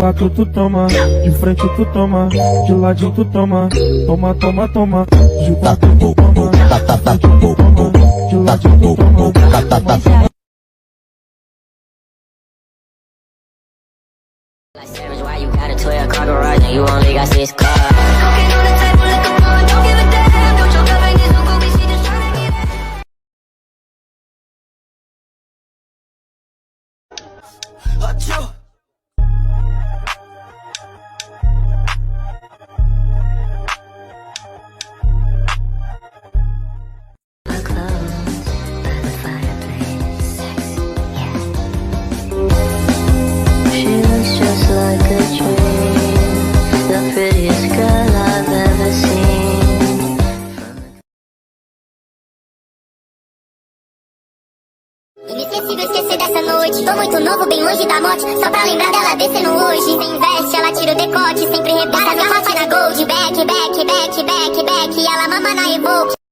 quatro tu toma, de frente tu toma, de ladinho tu toma, toma, toma, toma. De quatro tu toma, de frente tu toma, de ladinho tu toma, toma, toma. Like savage, why you got a 12-car garage and you only got 6 cars? Cocaine on the table, liquor pouring, don't give a damn. Don't choke up in this hookah, bitch, she just tryna get it. She looks just like a dream, the prettiest girl I've ever seen. Inesquecível esquecer dessa noite. Tô muito novo, bem longe da morte. Só pra lembrar dela descendo hoje. Sem veste, ela tira o decote. Sempre rebenta minha rotina gold. Back, back, back, back, back. E ela mama na Evoque.